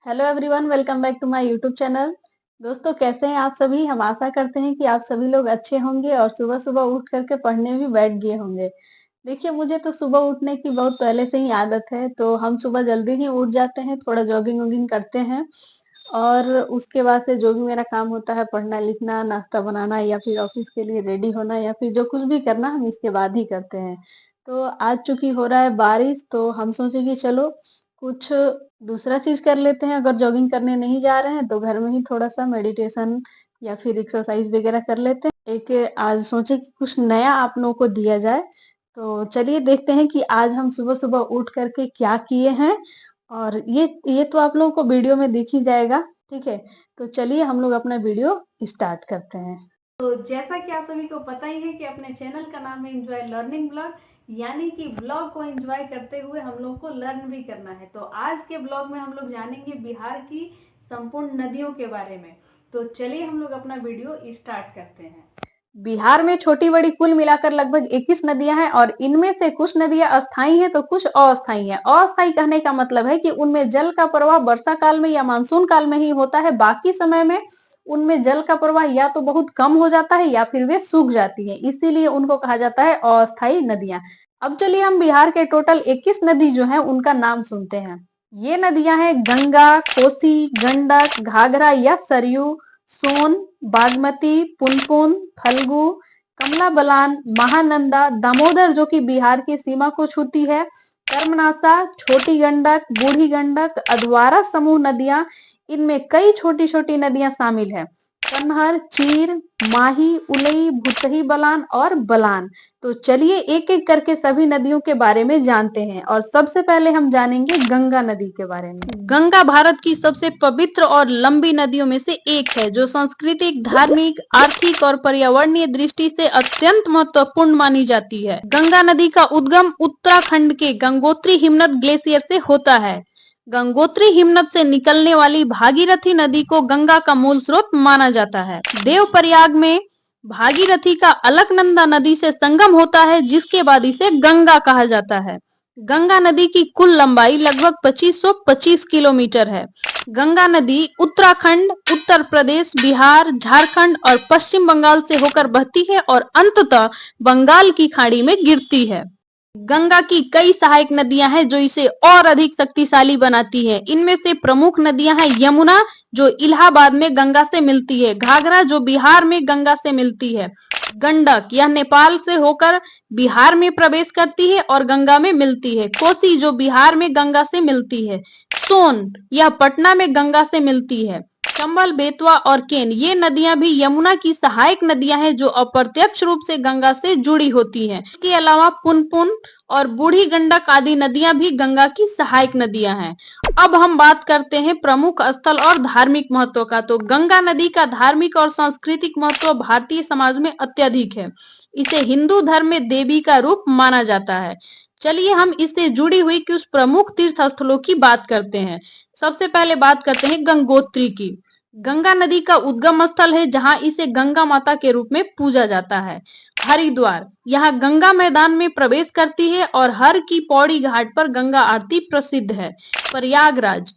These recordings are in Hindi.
Hello everyone, welcome back to my YouTube channel. दोस्तों, कैसे हैं आप सभी? हम आशा करते हैं कि आप सभी लोग अच्छे होंगे और सुबह-सुबह उठ करके पढ़ने भी बैठ गए होंगे। देखिए, मुझे तो सुबह उठने की बहुत पहले से ही आदत है, तो हम सुबह जल्दी ही उठ जाते हैं, थोड़ा जॉगिंग-वॉगिंग करते हैं और उसके बाद से जो भी मेरा काम होता है, पढ़ना-लिखना, नाश्ता बनाना या फिर ऑफिस के लिए रेडी होना या फिर जो कुछ भी करना, हम इसके बाद ही करते हैं। तो आज चूँकि हो रहा है बारिश, तो हम सोचे कि चलो कुछ दूसरा चीज़ कर लेते हैं। अगर जॉगिंग करने नहीं जा रहे हैं, तो घर में ही थोड़ा-सा मेडिटेशन या फिर एक्सरसाइज वगैरह कर लेते हैं। एक आज सोचे कि कुछ नया आप लोगों को दिया जाए। तो चलिए देखते हैं कि आज हम सुबह-सुबह उठ कर के क्या किए हैं और ये तो आप लोगों को वीडियो में दिख ही जाएगा, ठीक है? तो चलिए हम लोग अपना वीडियो स्टार्ट करते हैं। तो जैसा कि आप सभी को पता ही है कि अपने चैनल का नाम है एंजॉय लर्निंग ब्लॉग, यानी कि ब्लॉग को एंजॉय करते हुए हम लोग को लर्न भी करना है। तो आज के ब्लॉग में हम लोग जानेंगे बिहार की संपूर्ण नदियों के बारे में। तो चलिए हम लोग अपना वीडियो स्टार्ट करते हैं। बिहार में छोटी बड़ी कुल मिलाकर लगभग 21 नदियां हैं और इनमें से कुछ नदियां अस्थायी हैं तो कुछ अस्थायी हैं। अस्थायी कहने का मतलब है कि उनमें जल का प्रवाह वर्षा काल में या मानसून काल में ही होता है, बाकी समय में उनमें जल का प्रवाह या तो बहुत कम हो जाता है या फिर वे सूख जाती हैं, इसीलिए उनको कहा जाता है अस्थायी नदियां। अब चलिए हम बिहार के टोटल 21 नदी जो है उनका नाम सुनते हैं। ये नदियां हैं गंगा, कोसी, गंडक, घाघरा या सरयू, सोन, बागमती, पुनपुन, फल्गु, कमला बलान, महानंदा, दामोदर जो कि बिहार की सीमा को छूती है, कर्मनासा, छोटी गंडक, बूढ़ी गंडक, अधवारा समूह नदियां, इनमें कई छोटी छोटी नदियां शामिल है, कन्हर, चीर, माही, उलई, भुतही बलान और बलान। तो चलिए एक एक करके सभी नदियों के बारे में जानते हैं और सबसे पहले हम जानेंगे गंगा नदी के बारे में। गंगा भारत की सबसे पवित्र और लंबी नदियों में से एक है, जो सांस्कृतिक, धार्मिक, आर्थिक और पर्यावरणीय दृष्टि से अत्यंत महत्वपूर्ण मानी जाती है। गंगा नदी का उद्गम उत्तराखंड के गंगोत्री हिमनद ग्लेशियर से होता है। गंगोत्री हिमनद से निकलने वाली भागीरथी नदी को गंगा का मूल स्रोत माना जाता है। देवप्रयाग में भागीरथी का अलकनंदा नदी से संगम होता है, जिसके बाद इसे गंगा कहा जाता है। गंगा नदी की कुल लंबाई लगभग 2525 किलोमीटर है। गंगा नदी उत्तराखंड, उत्तर प्रदेश, बिहार, झारखंड और पश्चिम बंगाल से होकर बहती है और अंततः बंगाल की खाड़ी में गिरती है। गंगा की कई सहायक नदियां हैं जो इसे और अधिक शक्तिशाली बनाती है। इनमें से प्रमुख नदियां हैं यमुना, जो इलाहाबाद में गंगा से मिलती है, घाघरा जो बिहार में गंगा से मिलती है, गंडक यह नेपाल से होकर बिहार में प्रवेश करती है और गंगा में मिलती है, कोसी जो बिहार में गंगा से मिलती है, सोन यह पटना में गंगा से मिलती है, चंबल, बेतवा और केन ये नदियां भी यमुना की सहायक नदियां हैं जो अप्रत्यक्ष रूप से गंगा से जुड़ी होती हैं। इसके अलावा पुनपुन और बूढ़ी गंडक आदि नदियां भी गंगा की सहायक नदियां हैं। अब हम बात करते हैं प्रमुख स्थल और धार्मिक महत्व का। तो गंगा नदी का धार्मिक और सांस्कृतिक महत्व भारतीय समाज में अत्यधिक है। इसे हिंदू धर्म में देवी का रूप माना जाता है। चलिए हम इससे जुड़ी हुई कुछ प्रमुख तीर्थ स्थलों की बात करते हैं। सबसे पहले बात करते हैं गंगोत्री की। गंगा नदी का उद्गम स्थल है जहां इसे गंगा माता के रूप में पूजा जाता है। हरिद्वार यहाँ गंगा मैदान में प्रवेश करती है और हर की पौड़ी घाट पर गंगा आरती प्रसिद्ध है। प्रयागराज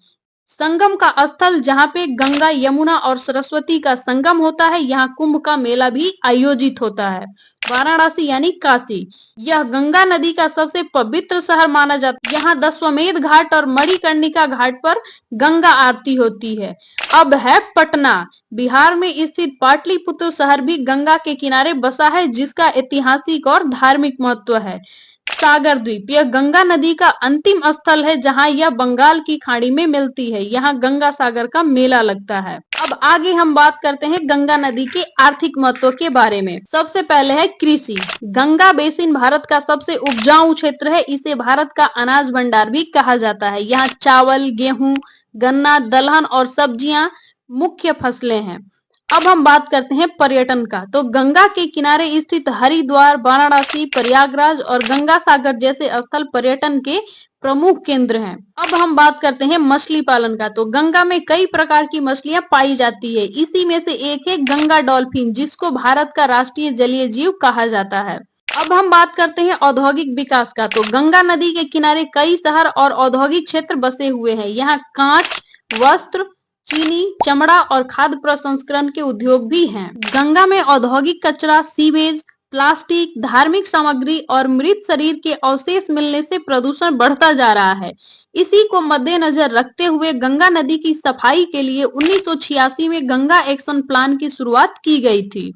संगम का स्थल जहाँ पे गंगा, यमुना और सरस्वती का संगम होता है, यहाँ कुंभ का मेला भी आयोजित होता है। वाराणसी यानी काशी यह गंगा नदी का सबसे पवित्र शहर माना जाता है। यहाँ दशवमेध घाट और मणिकर्णिका घाट पर गंगा आरती होती है। अब है पटना। बिहार में स्थित पाटलिपुत्र शहर भी गंगा के किनारे बसा है, जिसका ऐतिहासिक और धार्मिक महत्व है। सागर द्वीप यह गंगा नदी का अंतिम स्थल है जहां यह बंगाल की खाड़ी में मिलती है। यहाँ गंगा सागर का मेला लगता है। अब आगे हम बात करते हैं गंगा नदी के आर्थिक महत्व के बारे में। सबसे पहले है कृषि। गंगा बेसिन भारत का सबसे उपजाऊ क्षेत्र है। इसे भारत का अनाज भंडार भी कहा जाता है। यहाँ चावल, गेहूं, गन्ना, दलहन और सब्जियां मुख्य फसलें हैं। अब हम बात करते हैं पर्यटन का। तो गंगा के किनारे स्थित हरिद्वार, वाराणसी, प्रयागराज और गंगा सागर जैसे स्थल पर्यटन के प्रमुख केंद्र हैं। अब हम बात करते हैं मछली पालन का। तो गंगा में कई प्रकार की मछलियां पाई जाती है। इसी में से एक है गंगा डॉल्फिन, जिसको भारत का राष्ट्रीय जलीय जीव कहा जाता है। अब हम बात करते हैं औद्योगिक विकास का। तो गंगा नदी के किनारे कई शहर और औद्योगिक क्षेत्र बसे हुए हैं। यहाँ कांच, वस्त्र, चीनी, चमड़ा और खाद्य प्रसंस्करण के उद्योग भी हैं। गंगा में औद्योगिक कचरा, सीवेज, प्लास्टिक, धार्मिक सामग्री और मृत शरीर के अवशेष मिलने से प्रदूषण बढ़ता जा रहा है। इसी को मद्देनजर रखते हुए गंगा नदी की सफाई के लिए 1986 में गंगा एक्शन प्लान की शुरुआत की गई थी।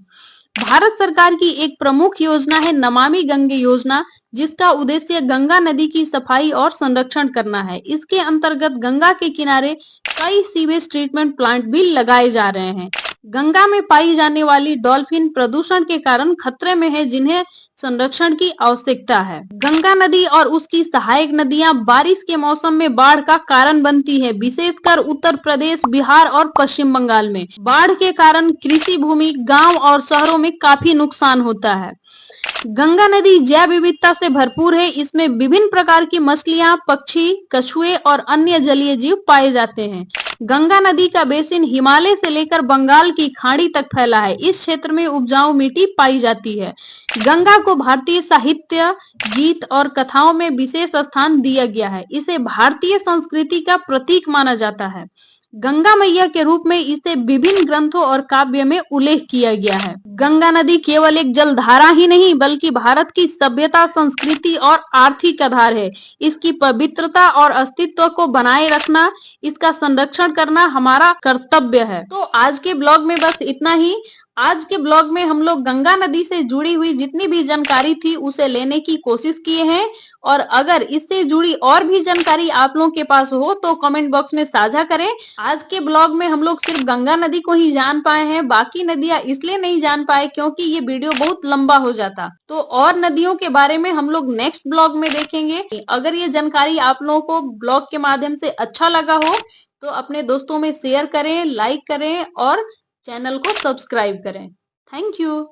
भारत सरकार की एक प्रमुख योजना है नमामि गंगे योजना, जिसका उद्देश्य गंगा नदी की सफाई और संरक्षण करना है। इसके अंतर्गत गंगा के किनारे कई सीवेज ट्रीटमेंट प्लांट भी लगाए जा रहे हैं। गंगा में पाई जाने वाली डॉल्फिन प्रदूषण के कारण खतरे में है, जिन्हें संरक्षण की आवश्यकता है। गंगा नदी और उसकी सहायक नदियां बारिश के मौसम में बाढ़ का कारण बनती है, विशेषकर उत्तर प्रदेश, बिहार और पश्चिम बंगाल में। बाढ़ के कारण कृषि भूमि, गांव और शहरों में काफी नुकसान होता है। गंगा नदी जैव विविधता से भरपूर है। इसमें विभिन्न प्रकार की मछलियां, पक्षी, कछुए और अन्य जलीय जीव पाए जाते हैं। गंगा नदी का बेसिन हिमालय से लेकर बंगाल की खाड़ी तक फैला है। इस क्षेत्र में उपजाऊ मिट्टी पाई जाती है। गंगा को भारतीय साहित्य, गीत और कथाओं में विशेष स्थान दिया गया है। इसे भारतीय संस्कृति का प्रतीक माना जाता है। गंगा मैया के रूप में इसे विभिन्न ग्रंथों और काव्य में उल्लेख किया गया है। गंगा नदी केवल एक जलधारा ही नहीं, बल्कि भारत की सभ्यता, संस्कृति और आर्थिक आधार है। इसकी पवित्रता और अस्तित्व को बनाए रखना, इसका संरक्षण करना हमारा कर्तव्य है। तो आज के ब्लॉग में बस इतना ही। आज के ब्लॉग में हम लोग गंगा नदी से जुड़ी हुई जितनी भी जानकारी थी उसे लेने की कोशिश किए हैं, और अगर इससे जुड़ी और भी जानकारी आप लोगों के पास हो तो कमेंट बॉक्स में साझा करें। आज के ब्लॉग में हम लोग सिर्फ गंगा नदी को ही जान पाए हैं, बाकी नदियां इसलिए नहीं जान पाए क्योंकि ये वीडियो बहुत लंबा हो जाता। तो और नदियों के बारे में हम लोग नेक्स्ट ब्लॉग में देखेंगे। अगर ये जानकारी आप लोगों को ब्लॉग के माध्यम से अच्छा लगा हो तो अपने दोस्तों में शेयर करें, लाइक करें और चैनल को सब्सक्राइब करें। Thank you.